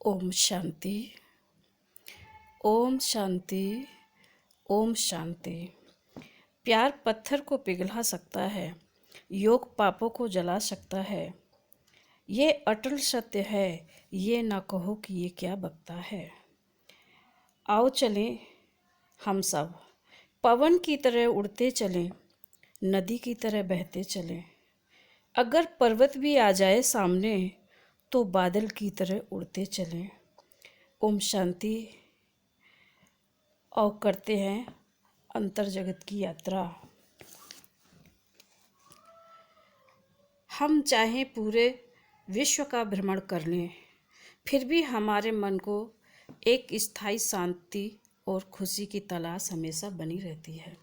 ओम शांति। ओम शांति। ओम शांति। प्यार पत्थर को पिघला सकता है, योग पापों को जला सकता है। ये अटल सत्य है, ये ना कहो कि ये क्या बकता है। आओ चलें हम सब, पवन की तरह उड़ते चलें, नदी की तरह बहते चलें। अगर पर्वत भी आ जाए सामने तो बादल की तरह उड़ते चलें। ओम शांति। और करते हैं अंतर जगत की यात्रा। हम चाहें पूरे विश्व का भ्रमण कर लें, फिर भी हमारे मन को एक स्थायी शांति और खुशी की तलाश हमेशा बनी रहती है।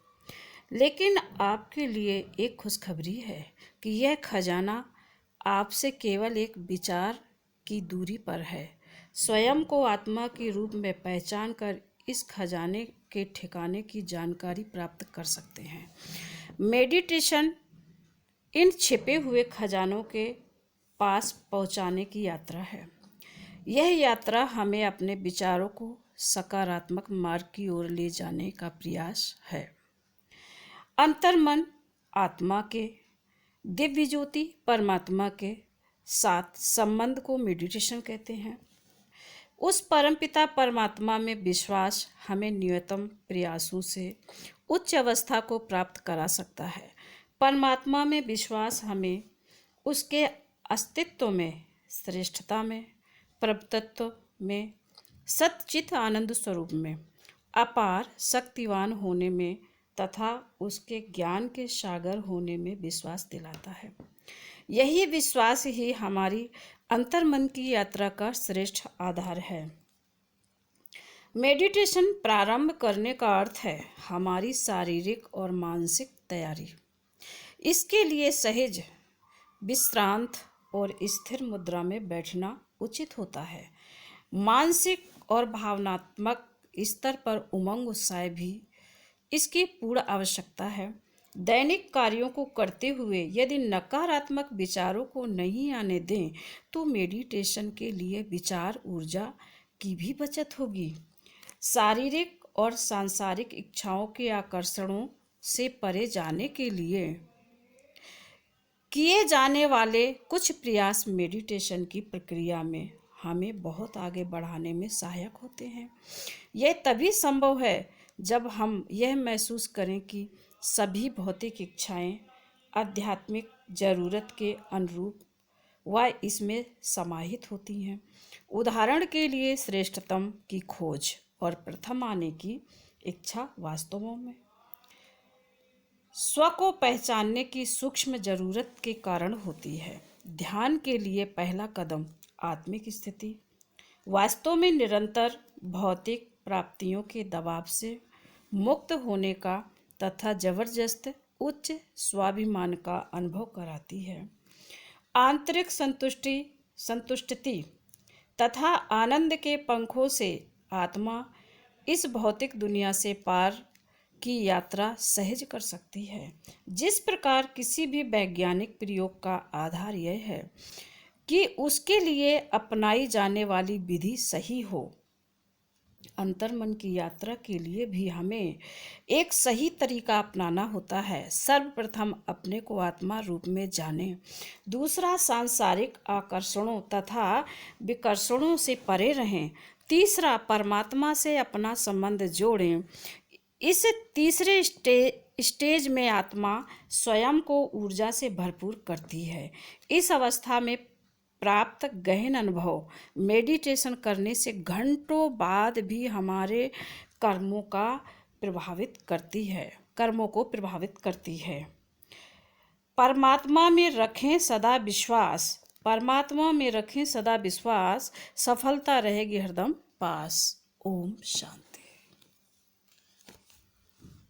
लेकिन आपके लिए एक खुशखबरी है कि यह खजाना आपसे केवल एक विचार की दूरी पर है। स्वयं को आत्मा के रूप में पहचान कर इस खजाने के ठिकाने की जानकारी प्राप्त कर सकते हैं। मेडिटेशन इन छिपे हुए खजानों के पास पहुंचाने की यात्रा है। यह यात्रा हमें अपने विचारों को सकारात्मक मार्ग की ओर ले जाने का प्रयास है। अंतर्मन आत्मा के, दिव्य ज्योति परमात्मा के साथ संबंध को मेडिटेशन कहते हैं। उस परमपिता परमात्मा में विश्वास हमें न्यूनतम प्रयासों से उच्च अवस्था को प्राप्त करा सकता है। परमात्मा में विश्वास हमें उसके अस्तित्व में, श्रेष्ठता में, प्रभुत्व में, सच्चित आनंद स्वरूप में, अपार शक्तिवान होने में तथा उसके ज्ञान के सागर होने में विश्वास दिलाता है। यही विश्वास ही हमारी अंतर्मन की यात्रा का श्रेष्ठ आधार है। मेडिटेशन प्रारंभ करने का अर्थ है हमारी शारीरिक और मानसिक तैयारी। इसके लिए सहज, विश्रांत और स्थिर मुद्रा में बैठना उचित होता है। मानसिक और भावनात्मक स्तर पर उमंग उत्साह भी इसकी पूर्ण आवश्यकता है। दैनिक कार्यों को करते हुए यदि नकारात्मक विचारों को नहीं आने दें तो मेडिटेशन के लिए विचार ऊर्जा की भी बचत होगी। शारीरिक और सांसारिक इच्छाओं के आकर्षणों से परे जाने के लिए किए जाने वाले कुछ प्रयास मेडिटेशन की प्रक्रिया में हमें बहुत आगे बढ़ाने में सहायक होते हैं। यह तभी संभव है जब हम यह महसूस करें कि सभी भौतिक इच्छाएं आध्यात्मिक जरूरत के अनुरूप व इसमें समाहित होती हैं। उदाहरण के लिए श्रेष्ठतम की खोज और प्रथम आने की इच्छा वास्तव में स्व को पहचानने की सूक्ष्म जरूरत के कारण होती है। ध्यान के लिए पहला कदम आत्मिक स्थिति, वास्तव में निरंतर भौतिक प्राप्तियों के दबाव से मुक्त होने का तथा जबरदस्त उच्च स्वाभिमान का अनुभव कराती है। आंतरिक संतुष्टि तथा आनंद के पंखों से आत्मा इस भौतिक दुनिया से पार की यात्रा सहज कर सकती है। जिस प्रकार किसी भी वैज्ञानिक प्रयोग का आधार यह है कि उसके लिए अपनाई जाने वाली विधि सही हो, अंतर्मन की यात्रा के लिए भी हमें एक सही तरीका अपनाना होता है। सर्वप्रथम अपने को आत्मा रूप में जानें। दूसरा, सांसारिक आकर्षणों तथा विकर्षणों से परे रहें। तीसरा, परमात्मा से अपना संबंध जोड़ें। इस तीसरे स्टेज में आत्मा स्वयं को ऊर्जा से भरपूर करती है। इस अवस्था में प्राप्त गहन अनुभव मेडिटेशन करने से घंटों बाद भी हमारे कर्मों को प्रभावित करती है। परमात्मा में रखें सदा विश्वास, सफलता रहेगी हरदम पास। ओम शांति।